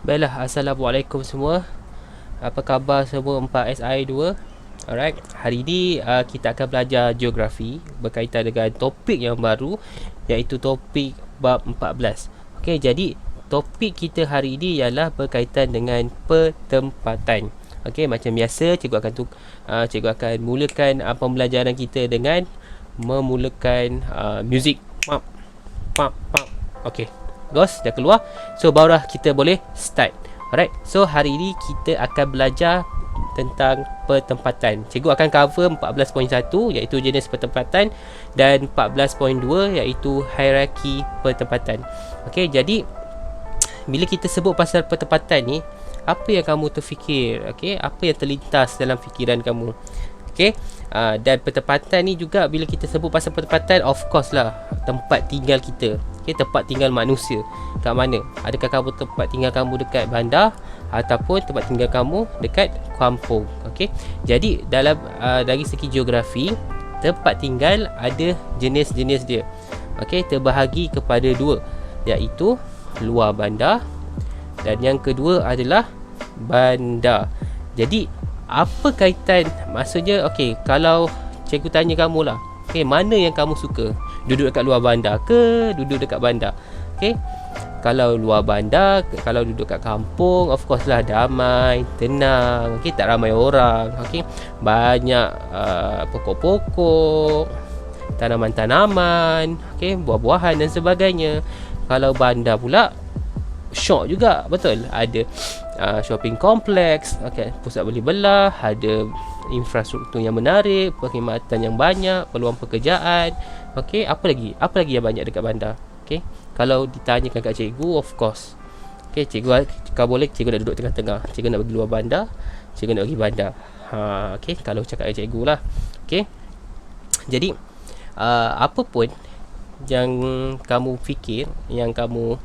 Baiklah, Assalamualaikum semua. Apa khabar semua 4SI2? Alright, hari ini kita akan belajar geografi berkaitan dengan topik yang baru, iaitu topik bab 14. Okey, jadi topik kita hari ini ialah berkaitan dengan pertempatan. Okey, macam biasa cikgu akan mulakan pembelajaran kita dengan memulakan muzik. Pam pam pam. Okey. Gos dah keluar. So barulah kita boleh start. Alright. So hari ini kita akan belajar tentang pertempatan. Cikgu akan cover 14.1 iaitu jenis pertempatan dan 14.2 iaitu hierarki pertempatan. Okey, jadi bila kita sebut pasal pertempatan ni, apa yang kamu terfikir? Okey, apa yang terlintas dalam fikiran kamu? Okey, dan pertempatan ni juga bila kita sebut pasal pertempatan, of course lah tempat tinggal kita. Okey, tempat tinggal manusia kat mana? Adakah tempat tinggal kamu dekat bandar ataupun tempat tinggal kamu dekat kampung? Okey, jadi dalam dari segi geografi, tempat tinggal ada jenis-jenis dia. Okey, terbahagi kepada dua, iaitu luar bandar dan yang kedua adalah bandar. Jadi apa kaitan, maksudnya okey, kalau cikgu tanya kamu lah, okey, mana yang kamu suka? Duduk dekat luar bandar ke duduk dekat bandar? Okey, kalau luar bandar, kalau duduk kat kampung, of course lah damai, tenang, okey, tak ramai orang, okey, banyak pokok-pokok, tanaman-tanaman, okey, buah-buahan dan sebagainya. Kalau bandar pula syok juga, betul, ada shopping kompleks, okay, pusat beli belah, ada infrastruktur yang menarik, perkhidmatan yang banyak, peluang pekerjaan. Okey, apa lagi yang banyak dekat bandar? Okey, kalau ditanyakan kat cikgu, of course, okey, cikgu kalau boleh cikgu nak duduk tengah-tengah. Cikgu nak pergi luar bandar, cikgu nak pergi bandar. Okey, kalau cakap dengan cikgu lah. Okey, jadi apa pun yang kamu fikir, yang kamu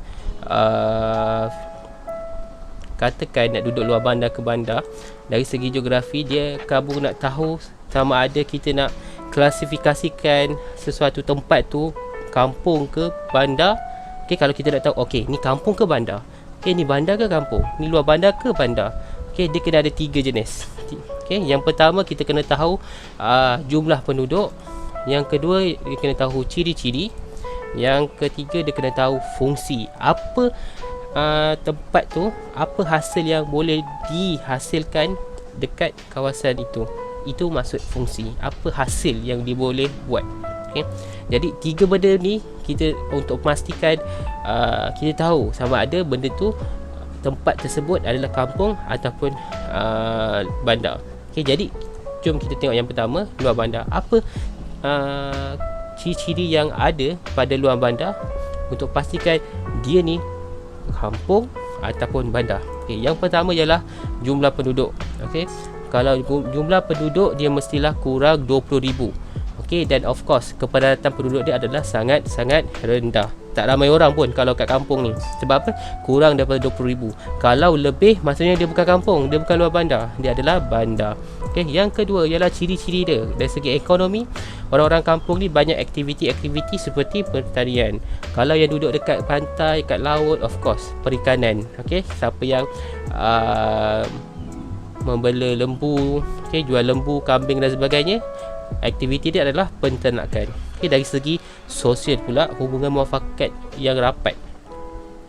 katakan nak duduk luar bandar ke bandar, dari segi geografi dia, kamu nak tahu sama ada kita nak klasifikasikan sesuatu tempat tu kampung ke bandar. Okey, kalau kita nak tahu, okey, ni kampung ke bandar, okey, ni bandar ke kampung, ni luar bandar ke bandar, okey, dia kena ada 3 jenis. Okey, yang pertama kita kena tahu jumlah penduduk, yang kedua dia kena tahu ciri-ciri, yang ketiga dia kena tahu fungsi. Apa tempat tu, apa hasil yang boleh dihasilkan dekat kawasan itu. Itu maksud fungsi. Apa hasil yang dia boleh buat. Okay? Jadi 3 benda ni kita untuk memastikan kita tahu sama ada benda tu, tempat tersebut adalah kampung ataupun bandar. Okay, jadi jom kita tengok yang pertama, luar bandar. Apa ciri-ciri yang ada pada luar bandar untuk pastikan dia ni kampung ataupun bandar. Okay, yang pertama ialah jumlah penduduk. Okey, kalau jumlah penduduk dia mestilah kurang 20,000. Okey, dan of course kepadatan penduduk dia adalah sangat-sangat rendah. Tak ramai orang pun kalau kat kampung ni. Sebab apa? Kurang daripada 20,000. Kalau lebih, maksudnya dia bukan kampung, dia bukan luar bandar, dia adalah bandar. Okey, yang kedua ialah ciri-ciri dia. Dari segi ekonomi, orang-orang kampung ni banyak aktiviti-aktiviti seperti pertanian. Kalau yang duduk dekat pantai, kat laut, of course perikanan. Okey, siapa yang membela lembu, okey, jual lembu, kambing dan sebagainya, aktiviti dia adalah penternakan. Okey, dari segi sosial pula, hubungan muafakat yang rapat.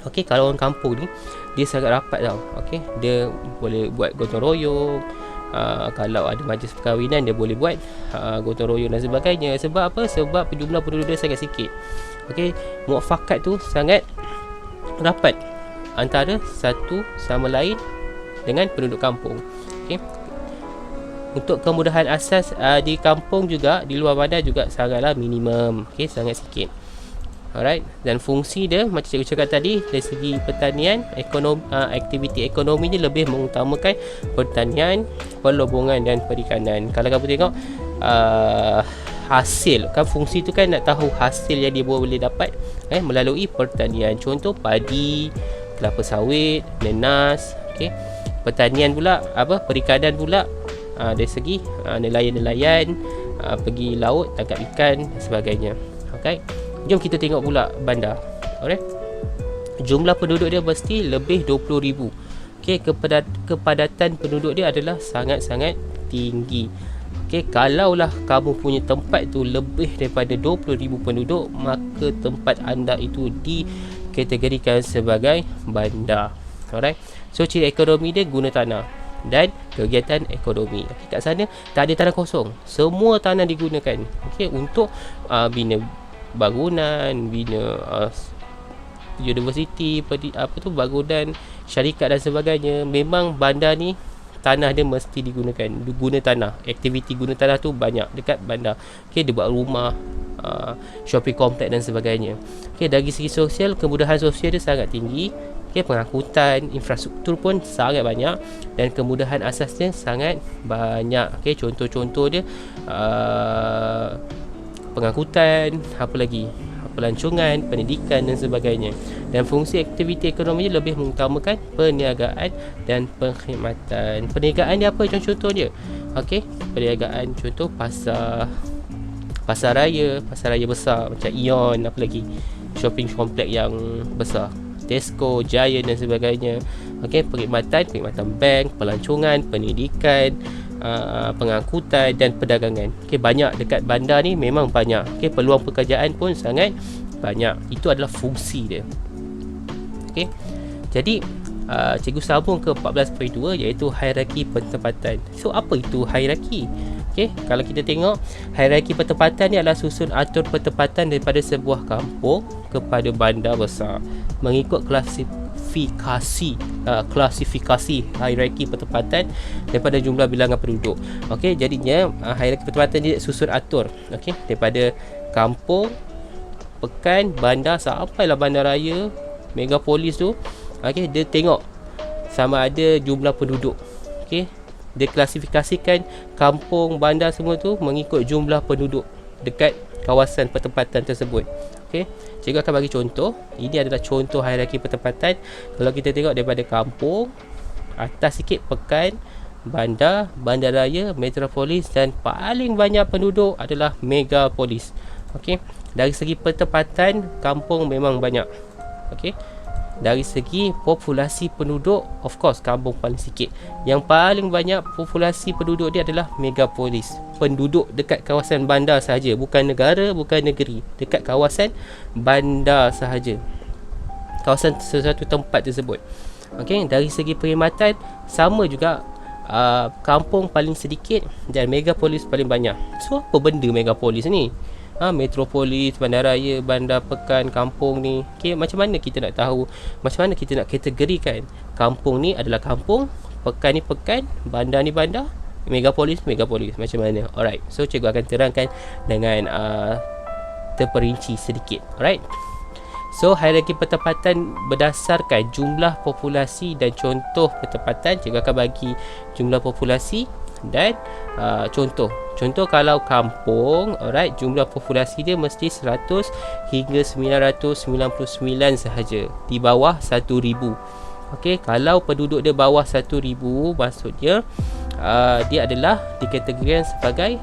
Okey, kalau orang kampung ni dia sangat rapat tau. Okey, dia boleh buat gotong royong. Kalau ada majlis perkahwinan, dia boleh buat gotong royong dan sebagainya. Sebab apa? Sebab jumlah penduduk dia sangat sikit. Okey, muafakat tu sangat rapat antara satu sama lain dengan penduduk kampung. Okey, untuk kemudahan asas di kampung juga, di luar bandar juga sangatlah minimum. Okey, sangat sikit. Alright, dan fungsi dia macam cikgu cakap tadi, dari segi pertanian, aktiviti ekonomi ni lebih mengutamakan pertanian, perlobongan dan perikanan. Kalau kamu tengok hasil, kan fungsi tu kan nak tahu hasil yang dia boleh dapat melalui pertanian. Contoh padi, kelapa sawit, nenas. Okey, pertanian pula perikanan pula dari segi nelayan-nelayan, pergi laut tangkap ikan dan sebagainya. Okey, jom kita tengok pula bandar. Alright, jumlah penduduk dia mesti lebih 20,000. Okey, kepadatan penduduk dia adalah sangat-sangat tinggi. Okey, kalaulah kamu punya tempat tu lebih daripada 20,000 penduduk, maka tempat anda itu dikategorikan sebagai bandar. Alright. So ciri ekonomi dia guna tanah dan kegiatan ekonomi. Okay, kat sana tak ada tanah kosong. Semua tanah digunakan untuk bina bangunan, bina universiti, bangunan syarikat dan sebagainya. Memang bandar ni tanah dia mesti digunakan, guna tanah. Aktiviti guna tanah tu banyak dekat bandar. Dia buat rumah, shopping complex dan sebagainya. Dari segi sosial, kemudahan sosial dia sangat tinggi. Pengangkutan, infrastruktur pun sangat banyak dan kemudahan asasnya sangat banyak. Contoh-contoh dia pengangkutan, apa lagi, pelancongan, pendidikan dan sebagainya. Dan fungsi aktiviti ekonomi dia lebih mengutamakan perniagaan dan perkhidmatan. Perniagaan dia apa contoh-contoh dia? Perniagaan contoh pasar raya besar macam Ion, apa lagi, shopping complex yang besar, Tesco, Giant dan sebagainya. Perkhidmatan bank, pelancongan, pendidikan, pengangkutan dan perdagangan. Banyak dekat bandar ni, memang banyak. Peluang pekerjaan pun sangat banyak. Itu adalah fungsi dia. Jadi cikgu sambung ke 14.2 iaitu hierarki penempatan. So apa itu hierarki? Kalau kita tengok, hierarki penempatan ni adalah susun atur penempatan daripada sebuah kampung kepada bandar besar mengikut klasifikasi hierarki penempatan daripada jumlah bilangan penduduk. Jadinya hierarki penempatan dia susun atur daripada kampung, pekan, bandar sampailah bandar raya, megapolis tu. Dia tengok sama ada jumlah penduduk. Dia klasifikasikan kampung, bandar semua tu mengikut jumlah penduduk dekat kawasan penempatan tersebut. Cikgu akan bagi contoh. Ini adalah contoh hierarki penempatan. Kalau kita tengok daripada kampung, atas sikit pekan, bandar, bandaraya, metropolis dan paling banyak penduduk adalah megapolis. Dari segi penempatan, kampung memang banyak. Dari segi populasi penduduk, of course kampung paling sikit. Yang paling banyak populasi penduduk dia adalah megapolis. Penduduk dekat kawasan bandar sahaja, bukan negara, bukan negeri, dekat kawasan bandar sahaja, kawasan sesuatu tempat tersebut. Dari segi perkhidmatan sama juga, kampung paling sedikit dan megapolis paling banyak. So apa benda megapolis ni? Metropolis, bandaraya, bandar, pekan, kampung ni. Macam mana kita nak tahu, macam mana kita nak kategorikan kampung ni adalah kampung, pekan ni pekan, bandar ni bandar, megapolis macam mana? Alright, so cikgu akan terangkan dengan terperinci sedikit. Alright, so hierarki penempatan berdasarkan jumlah populasi dan contoh penempatan. Cikgu akan bagi jumlah populasi dan contoh kalau kampung, alright, jumlah populasi dia mesti 100 hingga 999 sahaja, di bawah 1000. Kalau penduduk dia bawah 1000, maksudnya dia adalah dikategorikan sebagai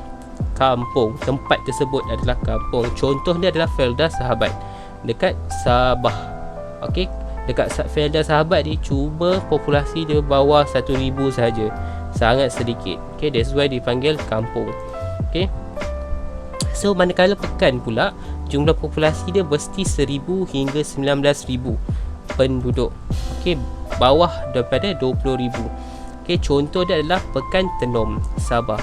kampung. Tempat tersebut adalah kampung. Contoh dia adalah Felda Sahabat dekat Sabah. Dekat Felda Sahabat ni cuma populasi dia bawah 1000 sahaja, sangat sedikit. That's why dipanggil kampung. So manakala pekan pula, jumlah populasi dia mesti 1000 hingga 19000 penduduk. Bawah daripada 20000. Contoh dia adalah Pekan Tenom, Sabah.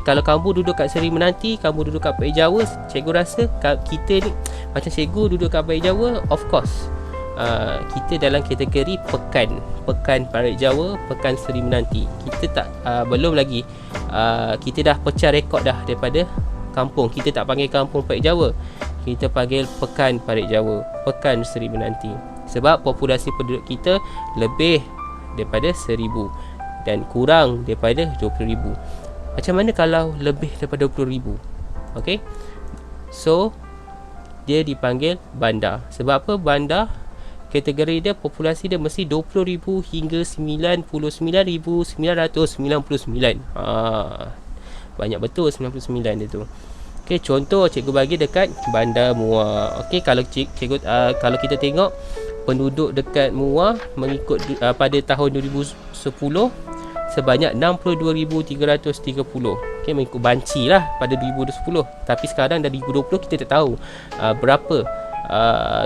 Kalau kamu duduk kat Seri Menanti, kamu duduk kat Baik Jawa, cikgu rasa kita ni, macam cikgu duduk kat Baik Jawa, of course kita dalam kategori pekan Baik Jawa, pekan Seri Menanti. Kita tak belum lagi kita dah pecah rekod dah daripada kampung. Kita tak panggil kampung Baik Jawa, kita panggil pekan Baik Jawa, pekan Seri Menanti, sebab populasi penduduk kita lebih daripada 1000 dan kurang daripada 20000. Macam mana kalau lebih daripada 20000? So dia dipanggil bandar. Sebab apa? Bandar kategori dia, populasi dia mesti 20,000 hingga 99,999. Banyak betul 99 dia tu. Contoh cikgu bagi dekat Bandar Muar. Kalau cikgu kalau kita tengok penduduk dekat Muar mengikut pada tahun 2010 sebanyak 62,330. Okay, mengikut banci lah pada 2010. Tapi sekarang dah 2020 kita tak tahu berapa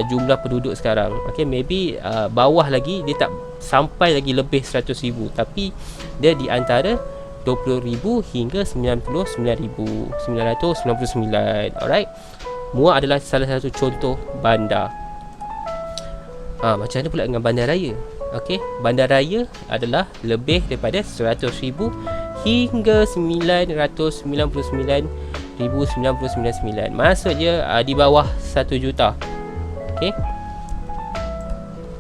jumlah penduduk sekarang. Okay, maybe bawah lagi, dia tak sampai lagi lebih 100,000, tapi dia di antara 20,000 hingga 99,999. Alright, Muar adalah salah satu contoh bandar. Macam mana pula dengan bandaraya? Okey, bandaraya adalah lebih daripada 100,000 hingga 999,999. Maksudnya di bawah 1 juta. Okey.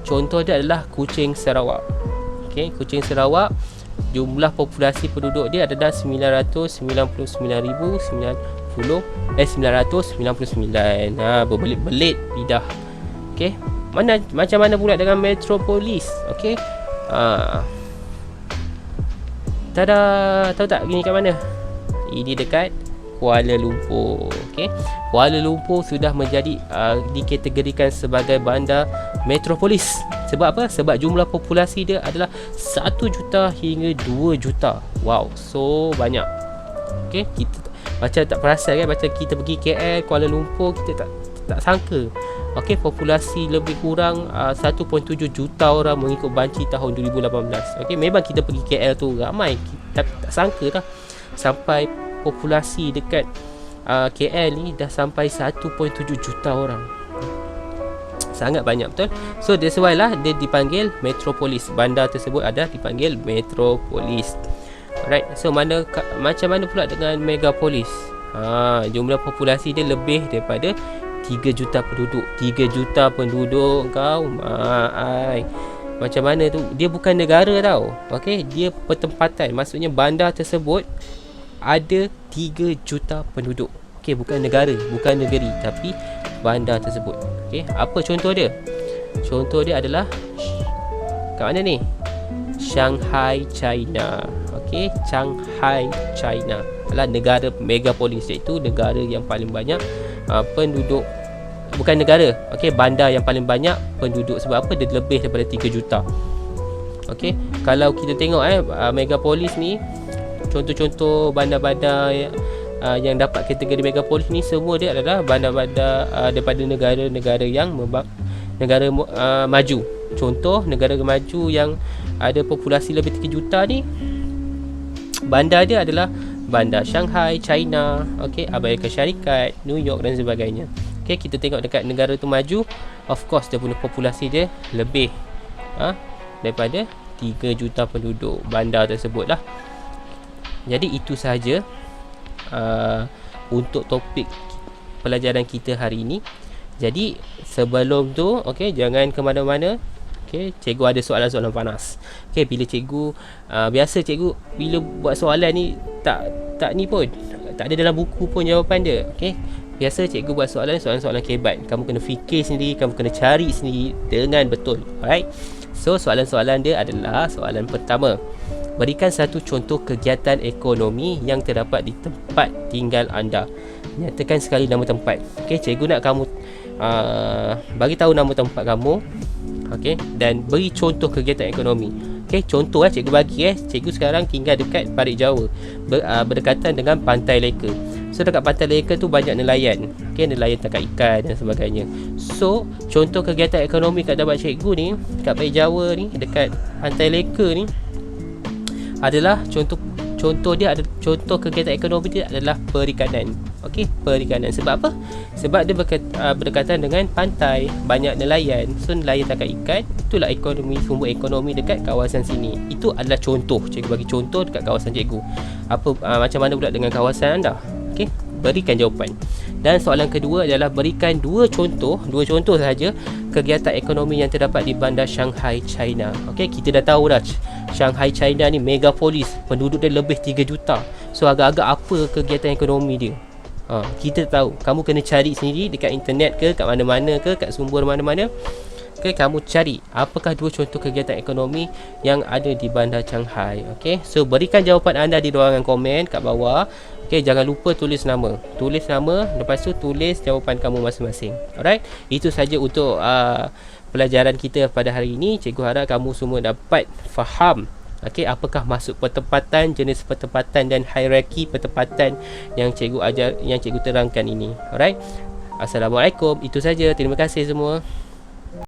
Contoh dia adalah Kuching Sarawak. Okey, Kuching Sarawak, jumlah populasi penduduk dia adalah 999,999. Berbelit-belit lidah. Okey. Macam mana pula dengan metropolis? Okey. Tada, tahu tak gini kat mana? Ini dekat Kuala Lumpur. Okey. Kuala Lumpur sudah menjadi dikategorikan sebagai bandar metropolis. Sebab apa? Sebab jumlah populasi dia adalah 1 juta hingga 2 juta. Wow, so banyak. Okey, kita macam tak perasan kan, macam kita pergi KL, Kuala Lumpur, kita tak sangka. Okey, populasi lebih kurang 1.7 juta orang mengikut banci tahun 2018. Okey, memang kita pergi KL tu ramai, tapi tak sangka dah sampai populasi dekat KL ni dah sampai 1.7 juta orang. Sangat banyak, betul. So that's why lah dia dipanggil metropolis. Bandar tersebut ada dipanggil metropolis. Alright, so macam mana pula dengan megapolis? Jumlah populasi dia lebih daripada 3 juta penduduk. 3 juta penduduk kau macam mana tu? Dia bukan negara tau. Okey, dia pertempatan. Maksudnya bandar tersebut ada 3 juta penduduk. Okey, bukan negara, bukan negeri, tapi bandar tersebut. Okey, apa contoh dia? Contoh dia adalah kat mana ni? Shanghai, China. Okey, Shanghai, China adalah negara megapolis, iaitu negara yang paling banyak penduduk. Bukan negara, okey, bandar yang paling banyak penduduk. Sebab apa? Dia lebih daripada 3 juta. Okey, kalau kita tengok megapolis ni, contoh-contoh bandar-bandar yang dapat kategori megapolis ni, semua dia adalah bandar-bandar daripada negara-negara yang maju. Contoh negara maju yang ada populasi lebih 3 juta ni, bandar dia adalah bandar Shanghai, China, okey, Amerika Syarikat, New York dan sebagainya. Okey, kita tengok dekat negara tu maju, of course dia punya populasi dia lebih daripada 3 juta penduduk bandar tersebut lah. Jadi itu sahaja untuk topik pelajaran kita hari ini. Jadi sebelum tu, okey, jangan ke mana-mana. Okey, cikgu ada soalan-soalan panas. Okey, bila cikgu biasa cikgu bila buat soalan ni tak ni pun, tak ada dalam buku pun jawapan dia. Okey, biasa cikgu buat soalan-soalan kebat. Kamu kena fikir sendiri, kamu kena cari sendiri dengan betul. Alright. So soalan-soalan dia adalah, soalan pertama, berikan satu contoh kegiatan ekonomi yang terdapat di tempat tinggal anda. Nyatakan sekali nama tempat. Okey, cikgu nak kamu bagi tahu nama tempat kamu. Okey, dan beri contoh kegiatan ekonomi. Okey, contoh cikgu bagi cikgu sekarang tinggal dekat Parit Jawa, berdekatan dengan Pantai Leka. So dekat Pantai Leka tu banyak nelayan. Okey, nelayan tangkap ikan dan sebagainya. So contoh kegiatan ekonomi kat tempat cikgu ni, kat Parit Jawa ni, dekat Pantai Leka ni, adalah contoh dia ada, contoh kegiatan ekonomi dia adalah perikanan. Okey, perikanan. Sebab apa? Sebab dia berdekatan dengan pantai, banyak nelayan. So nelayan tangkap ikan, itulah ekonomi, sumber ekonomi dekat kawasan sini. Itu adalah contoh. Cikgu bagi contoh dekat kawasan cikgu. Macam mana pula dengan kawasan anda? Okey, berikan jawapan. Dan soalan kedua adalah berikan dua contoh sahaja kegiatan ekonomi yang terdapat di bandar Shanghai, China. Okey, kita dah tahu dah Shanghai, China ni megapolis, penduduk dia lebih 3 juta. So agak-agak apa kegiatan ekonomi dia? Kita tahu. Kamu kena cari sendiri dekat internet ke, kat mana-mana ke, kat sumber mana-mana. Okay, kamu cari apakah dua contoh kegiatan ekonomi yang ada di bandar Shanghai. Okay, so berikan jawapan anda di ruangan komen kat bawah. Okay, jangan lupa tulis nama. Lepas tu tulis jawapan kamu masing-masing. Alright, itu saja untuk pelajaran kita pada hari ini. Cikgu harap kamu semua dapat faham apakah maksud pertempatan, jenis pertempatan dan hierarki pertempatan yang cikgu ajar, yang cikgu terangkan ini. Alright. Assalamualaikum. Itu saja. Terima kasih semua.